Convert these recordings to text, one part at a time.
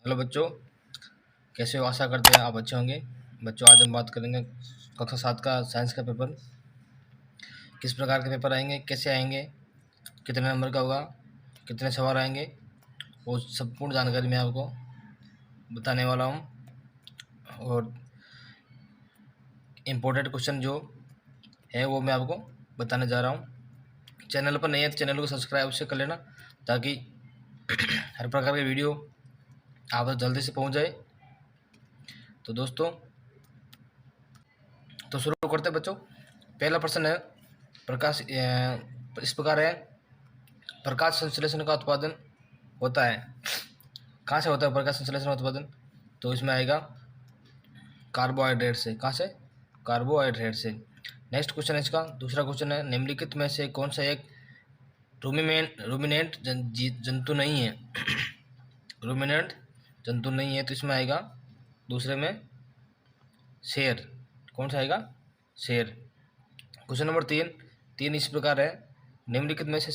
Hello बच्चों, कैसे हो? आशा करते हैं आप अच्छे होंगे। बच्चों, आज हम बात करेंगे कक्षा 7 का साइंस का पेपर। किस प्रकार के पेपर आएंगे, कैसे आएंगे, कितने नंबर का होगा, कितने सवाल आएंगे, वो संपूर्ण जानकारी मैं आपको बताने वाला हूँ। और इम्पोर्टेंट क्वेश्चन जो है वो मैं आपको बताने जा रहा हूँ। चैनल पर नहीं है तो चैनल को सब्सक्राइब अवश्य कर लेना, ताकि हर प्रकार की वीडियो आप तक जल्दी से पहुँच जाए। तो दोस्तों, तो शुरू करते हैं बच्चों। पहला प्रश्न है, प्रकाश इस प्रकार है, प्रकाश संश्लेषण का उत्पादन होता है, कहाँ से होता है प्रकाश संश्लेषण का उत्पादन? तो इसमें आएगा कार्बोहाइड्रेट से। कहाँ से? कार्बोहाइड्रेट से। नेक्स्ट क्वेश्चन है इसका, दूसरा क्वेश्चन है, निम्नलिखित में से कौन सा एक रूमिनेंट जंतु नहीं है? रूमिनेंट जंतु नहीं है, तो इसमें आएगा दूसरे में शेर। कौन सा आएगा? शेर। क्वेश्चन नंबर 3 इस प्रकार है, निम्नलिखित में से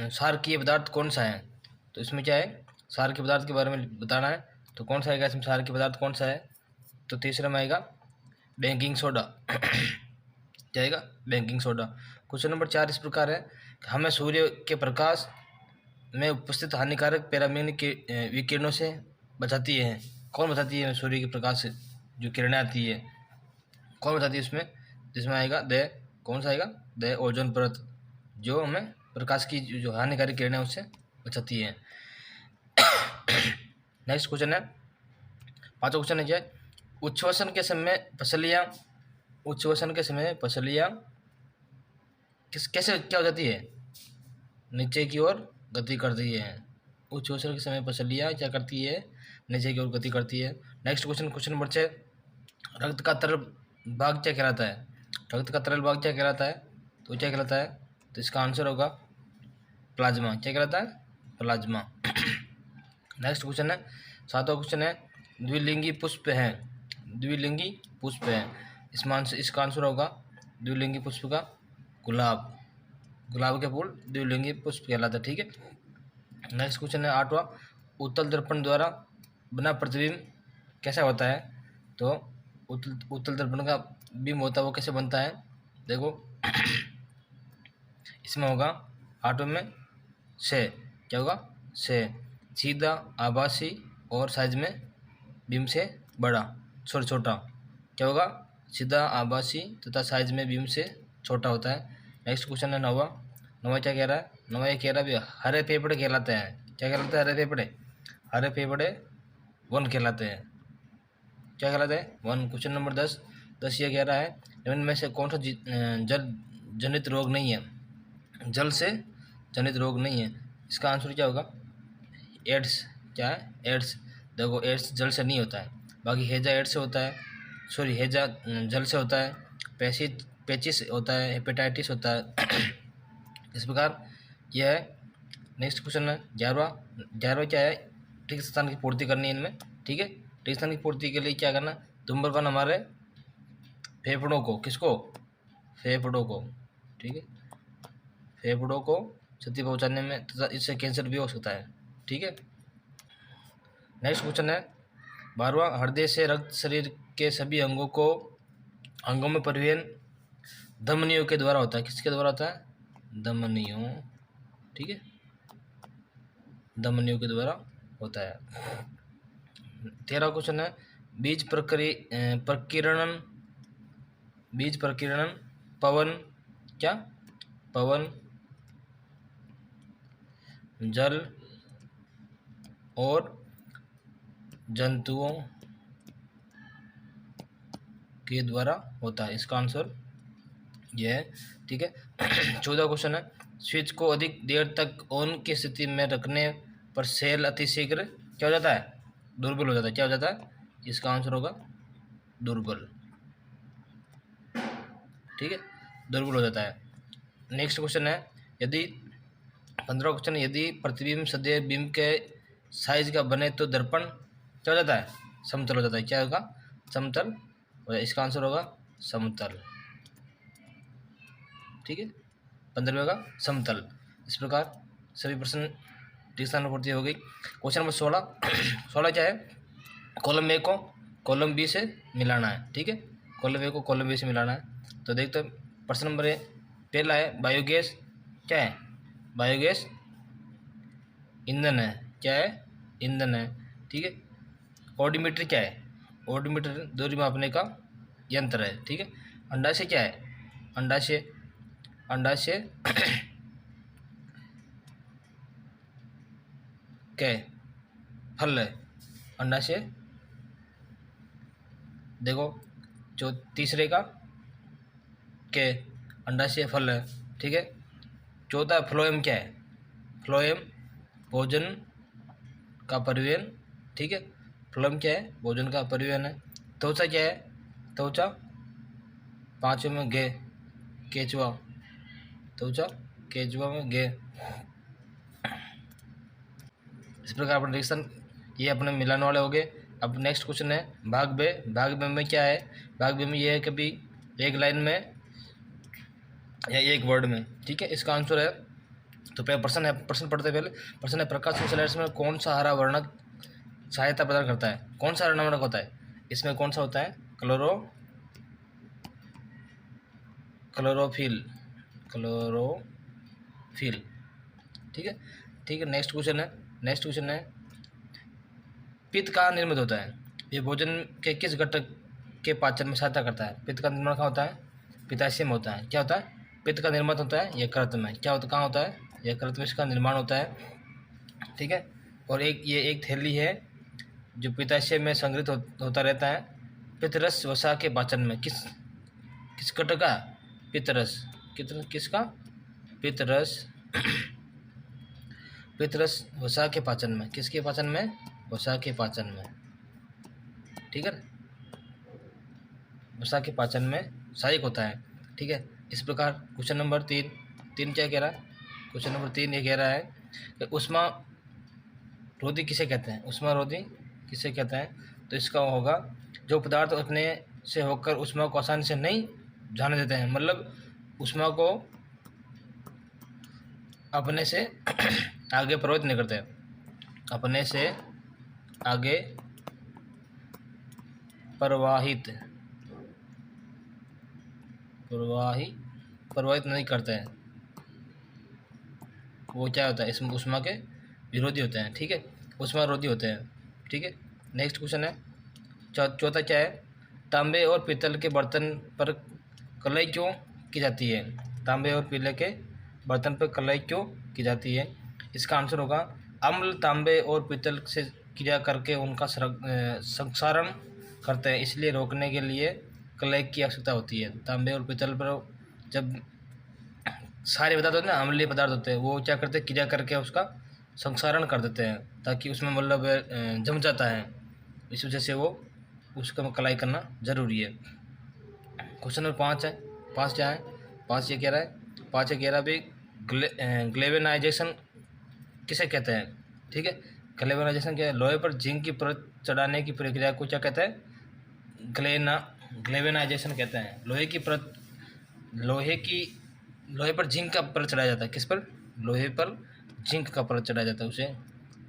क्षारकीय पदार्थ कौन सा है? तो इसमें क्या है, क्षारकीय पदार्थ के बारे में बताना है। तो कौन सा आएगा इसमें, क्षारकीय पदार्थ कौन सा है? तो तीसरा में आएगा बेकिंग सोडा। क्या आएगा? Baking soda. क्वेश्चन नंबर 4 इस प्रकार है, हमें सूर्य के प्रकाश में उपस्थित हानिकारक पैराबैंगनी के विकिरणों से बचाती है। कौन बचाती है सूर्य के प्रकाश से जो किरणें आती है, कौन बताती है इसमें? जिसमें आएगा कौन सा आएगा? द ओजोन परत, जो हमें प्रकाश की जो हानिकारक किरणें उससे बचाती है। नेक्स्ट क्वेश्चन है, पांचवा क्वेश्चन है क्या, उच्छ्वसन के समय पसलियाँ कैसे क्या हो जाती है? नीचे की ओर गति करती है। उच्छ्वसन के समय पसलियाँ क्या करती है? नीचे की ओर गति करती है। नेक्स्ट क्वेश्चन नंबर 6, रक्त का तरल भाग क्या कहलाता है? रक्त का तरल भाग क्या कहलाता है? तो क्या कहलाता है? तो इसका आंसर होगा प्लाज्मा। क्या कहलाता है? प्लाज्मा। नेक्स्ट क्वेश्चन है, सातवां क्वेश्चन है, द्विलिंगी पुष्प है। द्विलिंगी पुष्प है, इसका आंसर होगा द्विलिंगी पुष्प का गुलाब। गुलाब के फूल द्विलिंगी पुष्प कहलाता है। ठीक है। नेक्स्ट क्वेश्चन है, आठवां, उत्तल दर्पण द्वारा बना प्रतिबिंब कैसा होता है? तो उत्तल दर्पण का बिंब होता है वो कैसे बनता है? देखो, इसमें होगा आठवें में से, क्या होगा? से सीधा, आभासी और साइज में बिंब से बड़ा, छोटा। क्या होगा? सीधा, आभासी तथा साइज में बिंब से छोटा होता है। नेक्स्ट क्वेश्चन है नवा क्या कह रहा है? नवा ये कह रहा है हरे फेफड़े कहलाते हैं। क्या कहलाते हैं? हरे फेफड़े वन कहलाते हैं। क्या कहलाते हैं? वन। क्वेश्चन नंबर 10 ये कह रहा है, इनमें से कौन सा जल जनित रोग नहीं है? जल से जनित रोग नहीं है, इसका आंसर क्या होगा? एड्स। क्या है? एड्स। देखो, एड्स जल से नहीं होता है, बाकी हैजा एड्स से होता है, सॉरी हैजा जल से होता है, पेचिस होता है, हेपेटाइटिस होता है। इस प्रकार यह है। नेक्स्ट क्वेश्चन है 11वां क्या है? ठीक स्थान की पूर्ति करनी है इनमें। ठीक है। ठीक स्थान की पूर्ति के लिए क्या करना? धूम्रपान हमारे फेफड़ों को, किसको? फेफड़ों को। ठीक है, फेफड़ों को क्षति पहुंचाने में तथा इससे कैंसर भी हो सकता है। ठीक है। नेक्स्ट क्वेश्चन है 12वां, हृदय से रक्त शरीर के सभी अंगों में परिवहन धमनियों के द्वारा होता है। किसके द्वारा होता है? धमनियों। ठीक है, धमनियों के द्वारा होता है। 13वां क्वेश्चन है, बीज प्रकीर्णन पवन, क्या? पवन, जल और जंतुओं के द्वारा होता है। इसका आंसर यह है। ठीक है। 14वां क्वेश्चन है, स्विच को अधिक देर तक ऑन की स्थिति में रखने पर सेल अतिशीघ्र क्या हो जाता है? दुर्बल हो जाता है। क्या हो जाता है? इसका आंसर होगा दुर्बल। ठीक है, दुर्बल हो जाता है। नेक्स्ट क्वेश्चन है, यदि 15वां क्वेश्चन, यदि प्रतिबिंब सदैव बिंब के साइज का बने तो दर्पण क्या हो जाता है? समतल हो जाता है। क्या होगा? समतल। इसका आंसर होगा समतल। ठीक है, 15वें का समतल। इस प्रकार सभी प्रश्न स्थान पूर्ति हो गई। क्वेश्चन नंबर 16 16 क्या है, कॉलम ए को कॉलम बी से मिलाना है। ठीक है, कॉलम ए को कॉलम बी से मिलाना है। तो देखते हैं प्रश्न नंबर ए पहला है बायोगैस क्या है, बायोगैस ईंधन है। क्या है, ईंधन है। ठीक है, ओडोमीटर क्या है, ओडोमीटर दूरी मापने का यंत्र है। ठीक है, अंडाशय क्या है, अंडाशय अंडाशय क्या है, फल है। अंडाशय देखो जो तीसरे का के अंडाशय फल है। ठीक है, चौथा फ्लोएम क्या है, फ्लोएम भोजन का परिवहन। ठीक है, फ्लोएम क्या है, भोजन का परिवहन है। त्वचा क्या है, त्वचा पांचवें में गे, केचुआ, त्वचा केचुआ में गे। इस प्रकार अपने रिएक्शन ये अपने मिलाने वाले हो गए। अब नेक्स्ट क्वेश्चन है भाग बे। भाग बे में क्या है, भाग बे में ये है कभी एक लाइन में या एक वर्ड में। ठीक है, इसका आंसर है तो पहले प्रश्न है, प्रश्न पढ़ते पहले। प्रश्न है प्रकाश स्लाइड्स में कौन सा हरा वर्णक सहायता प्रदान करता है, कौन सा हरा वर्णक होता है इसमें, कौन सा होता है, क्लोरोफिल, क्लोरोफिल। ठीक है, ठीक है। नेक्स्ट क्वेश्चन है, नेक्स्ट क्वेश्चन है पित्त कहाँ निर्मित होता है, ये भोजन के किस घटक के पाचन में सहायता करता है। पित्त का निर्माण कहाँ होता है, पित्ताशय में होता है। क्या होता है, पित्त का निर्माण होता है यकृत में। क्या होता, कहाँ होता है, यकृत में इसका निर्माण होता है। ठीक है, और एक ये एक थैली है जो पित्ताशय में संग्रहित होता रहता है। पित्तरस वसा के पाचन में किस घटक का, पित्तरस, किसका, पित्तरस पित्तरस वसा के पाचन में, किसके पाचन में, वसा के पाचन में। ठीक है, वसा के पाचन में सहायक होता है। ठीक है, इस प्रकार क्वेश्चन नंबर 3 क्या कह रहा है, क्वेश्चन नंबर 3 ये कह रहा है कि उष्मा रोधी किसे कहते हैं, उष्मा रोधी किसे कहते हैं। तो इसका होगा जो पदार्थ अपने से होकर उष्मा को आसानी से नहीं जाने देते हैं, मतलब उष्मा को अपने से आगे प्रवाहित नहीं करते, अपने से आगे प्रवाहित नहीं करते हैं, वो क्या होता है, इसमें उष्मा के विरोधी होते हैं। ठीक है, उष्मा रोधी होते हैं। ठीक है, नेक्स्ट क्वेश्चन है चौथा क्या है, तांबे और पीतल के बर्तन पर कलाई क्यों की जाती है, तांबे और पीतल के बर्तन पर कलाई क्यों की जाती है। इसका आंसर होगा अम्ल तांबे और पीतल से क्रिया करके उनका संक्षारण करते हैं, इसलिए रोकने के लिए कलाई की आवश्यकता होती है। तांबे और पीतल पर जब सारे पदार्थ होते हैं ना, अम्लीय पदार्थ होते हैं, वो क्या करते हैं, क्रिया करके उसका संक्षारण कर देते हैं ताकि उसमें मतलब जम जाता है, इस वजह से वो उसका कलाई करना जरूरी है। क्वेश्चन नंबर 5 है, 5 क्या है, 5 ये कह रहा है, 5 ये कह रहा है भाई ग्लेवेनाइजेशन किसे कहते हैं। ठीक है, ग्लेवेनाइजेशन क्या है, लोहे पर जिंक की परत चढ़ाने की प्रक्रिया को क्या कहते हैं, ग्लेवेनाइजेशन कहते हैं। लोहे पर जिंक का परत चढ़ाया जाता है, किस पर, लोहे पर जिंक का परत चढ़ाया जाता है, उसे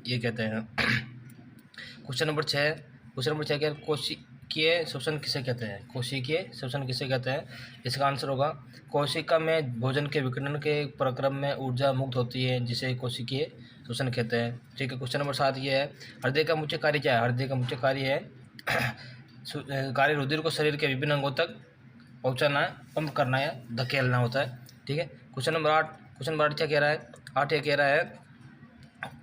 ये कहते हैं। क्वेश्चन नंबर 6, क्वेश्चन नंबर 6 क्या, कोशिकीय श्वसन किसे कहते हैं, कोशिकीय श्वसन किसे कहते हैं। इसका आंसर होगा कोशिका में भोजन के विकिरण के प्रक्रम में ऊर्जा मुक्त होती है जिसे कोशिकीय श्वसन कहते हैं। ठीक है, क्वेश्चन नंबर 7 ये है हृदय का मुख्य कार्य क्या है, हृदय का मुख्य कार्य है कार्य रुधिर को शरीर के विभिन्न अंगों तक पहुंचाना, पंप करना या धकेलना होता है। ठीक है, क्वेश्चन नंबर 8 क्या कह रहा है, 8 ये कह रहा है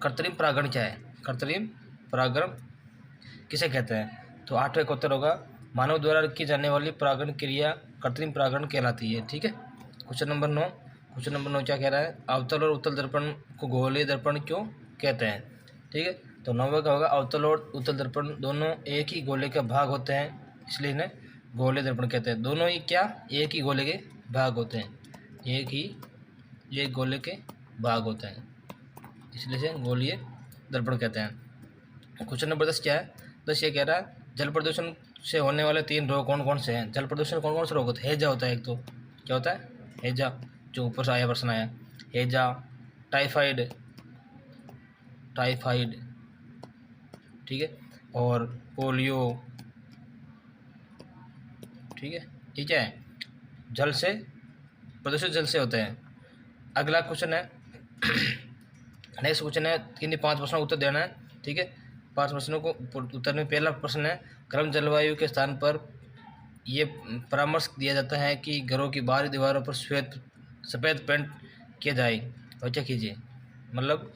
कृत्रिम परागण क्या है, कृत्रिम परागण किसे कहते हैं। तो 8वें का उत्तर होगा मानव द्वारा की जाने वाली परागण क्रिया कृत्रिम परागण कहलाती है। ठीक है, क्वेश्चन नंबर 9 क्या कह रहा है अवतल और उत्तल दर्पण को गोलीय दर्पण क्यों कहते हैं। ठीक है, तो 9वें का होगा अवतल और उत्तल दर्पण दोनों एक ही गोले के भाग होते हैं, इसलिए इन्हें गोलीय दर्पण कहते हैं। दोनों ही क्या, एक ही गोले के भाग होते हैं, एक गोले के भाग होते हैं, इसलिए से गोलीय दर्पण कहते हैं। क्वेश्चन नंबर 10 क्या है, 10 ये कह रहा है जल प्रदूषण से होने वाले 3 रोग कौन कौन से हैं। जल प्रदूषण कौन कौन से रोग होते हैं, हैजा होता है एक, तो क्या होता है, हैजा, जो ऊपर से आया प्रश्न आया, हैजा, टाइफाइड, टाइफाइड, ठीक है, और पोलियो, ठीक है। ये क्या है? जल से, प्रदूषित जल से होते हैं। अगला क्वेश्चन है नेक्स्ट क्वेश्चन है, किन्हीं 5 प्रश्नों का उत्तर देना है, ठीक है। 5 प्रश्नों को उत्तर में पहला प्रश्न है, गर्म जलवायु के स्थान पर ये परामर्श दिया जाता है कि घरों की बाहरी दीवारों पर सफ़ेद पेंट किया जाए। और क्या कीजिए, मतलब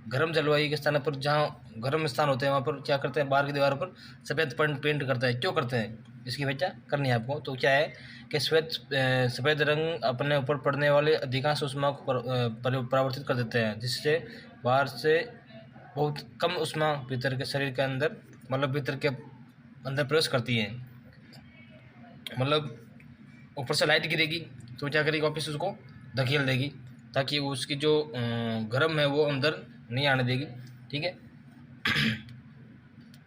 गर्म जलवायु के स्थान पर, जहाँ गर्म स्थान होते हैं वहाँ पर क्या करते हैं, बाहर की दीवारों पर सफ़ेद पेंट करते हैं। क्यों करते हैं, इसकी व्याख्या करनी है आपको। तो क्या है कि सफ़ेद रंग अपने ऊपर पड़ने वाले अधिकांश ऊष्मा को परावर्तित कर देते हैं, जिससे बाहर से बहुत कम ऊष्मा भीतर के शरीर के अंदर, मतलब भीतर के अंदर प्रवेश करती है। मतलब ऊपर से लाइट गिरेगी तो क्या करेगी, वापस उसको धकेल देगी, ताकि उसकी जो गर्म है वो अंदर नहीं आने देगी, ठीक है।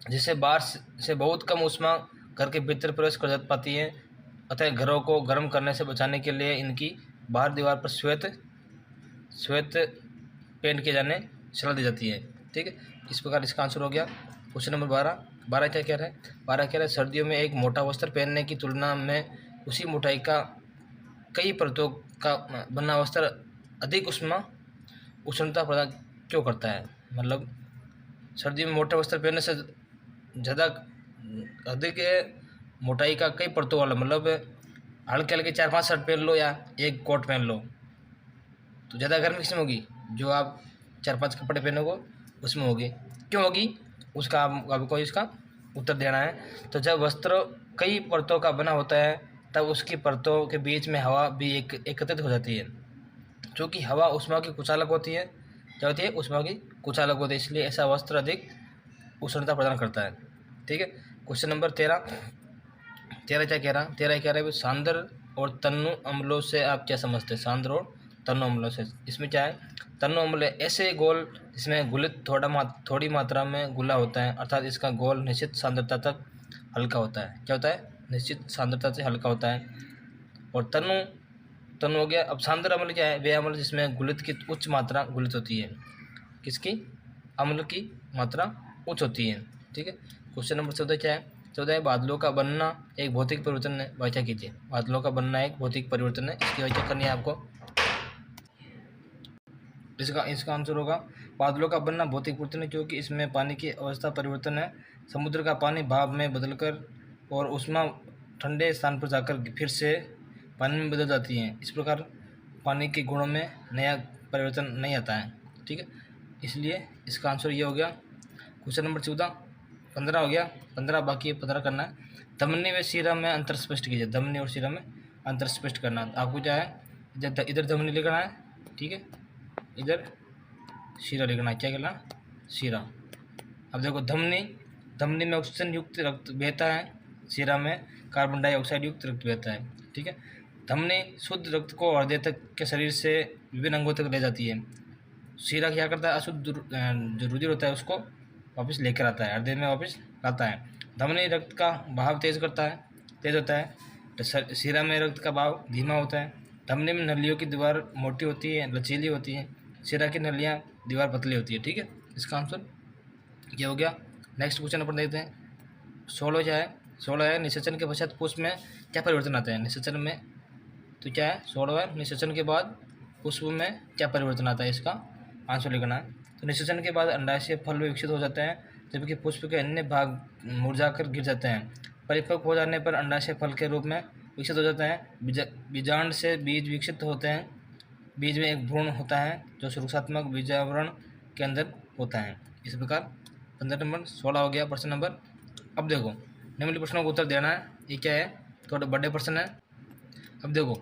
जिससे बाहर से बहुत कम ऊष्मा घर के भीतर प्रवेश कर पाती है। अतः घरों को गर्म करने से बचाने के लिए इनकी बाहर दीवार पर श्वेत पेंट किए जाने सलाह दी जाती है, ठीक है। इस प्रकार इसका आंसर हो गया। क्वेश्चन नंबर 12 क्या कह रहा है? 12 कह रहा है, सर्दियों में एक मोटा वस्त्र पहनने की तुलना में उसी मोटाई का कई परतों का बना वस्त्र अधिक उष्णता प्रदान क्यों करता है? मतलब सर्दियों में मोटे वस्त्र पहनने से ज़्यादा अधिक मोटाई का कई परतों वाला, मतलब हल्के हल्के 4-5 शर्ट पहन लो या एक कोट पहन लो तो ज़्यादा गर्मी किसमें होगी? जो आप 4-5 कपड़े पहनोगे उसमें होगी। क्यों होगी? उसका आपको इसका उत्तर देना है। तो जब वस्त्र कई परतों का बना होता है तब उसकी परतों के बीच में हवा भी एकत्रित हो जाती है, क्योंकि हवा ऊष्मा की कुचालक होती है। क्या होती है? ऊष्मा की कुचालक होती है, इसलिए ऐसा वस्त्र अधिक उष्णता प्रदान करता है, ठीक है। क्वेश्चन नंबर 13 क्या कह रहा है? 13 कह रहा है, सांद्र और तन्नु अम्लों से आप क्या समझते हैं? सांद्र और तन्नु अम्लों से, इसमें क्या है? तन्नु अम्ल ऐसे घोल जिसमें गुलित थोड़ी मात्रा में गुला होता है, अर्थात इसका घोल निश्चित सांद्रता तक हल्का होता है। क्या होता है? निश्चित सांद्रता से हल्का होता है। और तन्नु हो गया। अब सांद्र अम्ल क्या है? वे अम्ल जिसमें गुलित की उच्च मात्रा गुलित होती है। किसकी? अम्ल की मात्रा उच्च होती है, ठीक है। क्वेश्चन नंबर 14 क्या है? 14 है, बादलों का बनना एक भौतिक परिवर्तन है। व्याख्या कीजिए। बादलों का बनना एक भौतिक परिवर्तन है, इसकी व्याख्या करनी है आपको। इसका आंसर होगा, बादलों का बनना भौतिक परिवर्तन है क्योंकि इसमें पानी की अवस्था परिवर्तन है। समुद्र का पानी भाप में बदलकर और ऊष्मा ठंडे स्थान पर जाकर फिर से पानी में बदल जाती है। इस प्रकार पानी के गुणों में नया परिवर्तन नहीं आता है, ठीक है। इसलिए इसका आंसर ये हो गया। क्वेश्चन नंबर 15 हो गया। 15 बाकी 15 करना है। धमनी व शिरा में अंतर स्पष्ट कीजिए। धमनी और शिरा में अंतर स्पष्ट करना आपको क्या है? इधर धमनी लिखना है, ठीक है, इधर शिरा लिखना है। क्या कहना? शिरा। अब देखो, धमनी में ऑक्सीजन युक्त रक्त बहता है, शिरा में कार्बन डाइऑक्साइड युक्त रक्त बहता है, ठीक है। धमनी शुद्ध रक्त को हृदय तक के शरीर से विभिन्न अंगों तक ले जाती है। शिरा क्या करता है? अशुद्ध जो रुधिर होता है उसको वापस लेकर आता है, हृदय में वापस लाता है। धमनी रक्त का बहाव तेज होता है, तो शिरा में रक्त का बहाव धीमा होता है। धमनी में नलियों की दीवार मोटी होती है, लचीली होती है। शिरा की नलियाँ दीवार पतली होती है, ठीक है। इसका आंसर ये हो गया। नेक्स्ट क्वेश्चन अपन देखते हैं। 16 क्या है? 16 है, निषेचन के पश्चात पुष्प में क्या परिवर्तन आता है? निषेचन में तो क्या है? 16 है, निषेचन के बाद पुष्प में क्या परिवर्तन आता है? इसका आंसर लिखना है। तो निषेचन के बाद अंडाशय फल विकसित हो जाते हैं, जबकि पुष्प के अन्य भाग मुरझाकर गिर जाते हैं। परिपक्व हो जाने पर अंडाशय फल के रूप में विकसित हो जाता है। बीजांड से बीज विकसित होते हैं। बीज में एक भ्रूण होता है जो सुरक्षात्मक बीजावरण के अंदर होता है। इस प्रकार 15 नंबर 16 हो गया प्रश्न नंबर। अब देखो, निम्नलिखित प्रश्नों को उत्तर देना है। ये क्या है? थोड़े बड़े प्रश्न है। अब देखो,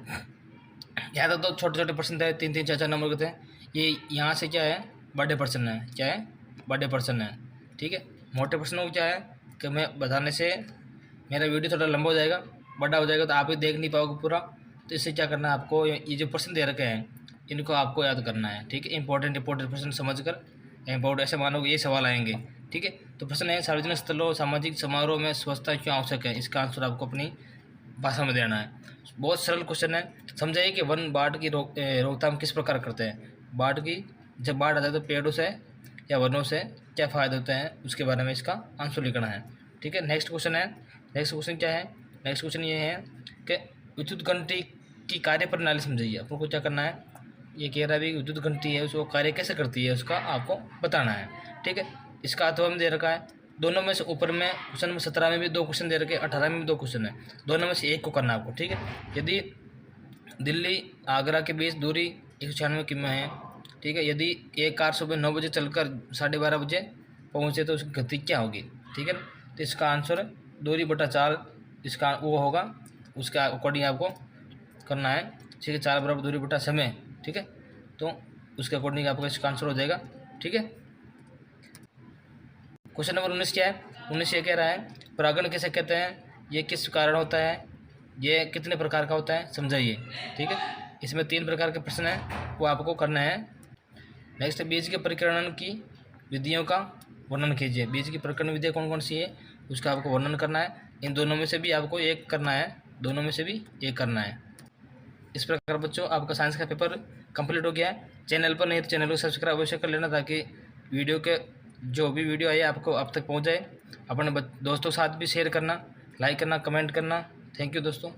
यहाँ तक तो छोटे छोटे प्रश्न थे, 3-3 4-4 नंबर के थे। ये यहाँ से क्या है? बड़े प्रश्न है। क्या है? बड़े प्रश्न है, ठीक है। मोटे प्रश्नों को क्या है कि मैं बताने से मेरा वीडियो थोड़ा लंबा हो जाएगा, बड़ा हो जाएगा, तो आप ही देख नहीं पाओगे पूरा। तो इससे क्या करना है आपको, ये जो प्रश्न दे रखे हैं इनको आपको याद करना है, ठीक है। इंपॉर्टेंट प्रश्न समझ कर, इम्पोर्टेंट ऐसे मानोगे ये सवाल आएंगे, ठीक है। तो प्रश्न है, सार्वजनिक स्थलों सामाजिक समारोह में स्वच्छता क्यों आवश्यक है? इसका आंसर आपको अपनी भाषा में देना है। बहुत सरल क्वेश्चन है। समझाइए कि वन बाढ़ की रोकथाम किस प्रकार करते हैं? बाढ़ की, जब बाढ़ आता है तो पेड़ों से या वर्णों से क्या फ़ायदे होते हैं उसके बारे में इसका आंसर लिखना है। ठीक है, नेक्स्ट क्वेश्चन है। नेक्स्ट क्वेश्चन क्या है? नेक्स्ट क्वेश्चन ये है कि विद्युत घंटी की कार्य प्रणाली समझाइए। आपको क्या करना है, ये कह रहा है भी विद्युत घंटी है उसको कार्य कैसे करती है उसका आपको बताना है। ठीक है, इसका अथवा में दे रखा है। दोनों में से ऊपर में क्वेश्चन में 17 में भी 2 क्वेश्चन दे रखे, 18 में भी 2 क्वेश्चन है, दोनों में से एक को करना है आपको। ठीक है, यदि दिल्ली आगरा के बीच दूरी 196 किमी है। ठीक है, यदि एक कार सुबह 9 बजे चलकर 12:30 बजे पहुँचे तो उसकी गति क्या होगी? ठीक है, तो इसका आंसर दूरी बटा 4 इसका वो होगा, उसका अकॉर्डिंग आपको करना है। ठीक है, 4 बराबर दूरी बटा समय। ठीक है, तो उसके अकॉर्डिंग आपका इसका आंसर हो जाएगा। ठीक है, क्वेश्चन नंबर 19 क्या है? 19 ये कह रहा है परागण किसे कहते हैं, ये किस कारण होता है, ये कितने प्रकार का होता है, समझाइए। ठीक है, इसमें 3 प्रकार के प्रश्न हैं वो आपको करना है। नेक्स्ट, बीज के परिकरण की विधियों का वर्णन कीजिए। बीज की परिकरण विधियाँ कौन कौन सी है उसका आपको वर्णन करना है। इन दोनों में से भी आपको एक करना है, दोनों में से भी एक करना है। इस प्रकार बच्चों आपका साइंस का पेपर कंप्लीट हो गया है। चैनल पर नहीं तो चैनल को सब्सक्राइब अवश्य कर लेना ताकि वीडियो के जो भी वीडियो आए आपको आप तक पहुंच जाए। अपने दोस्तों के साथ भी शेयर करना, लाइक करना, कमेंट करना। थैंक यू दोस्तों।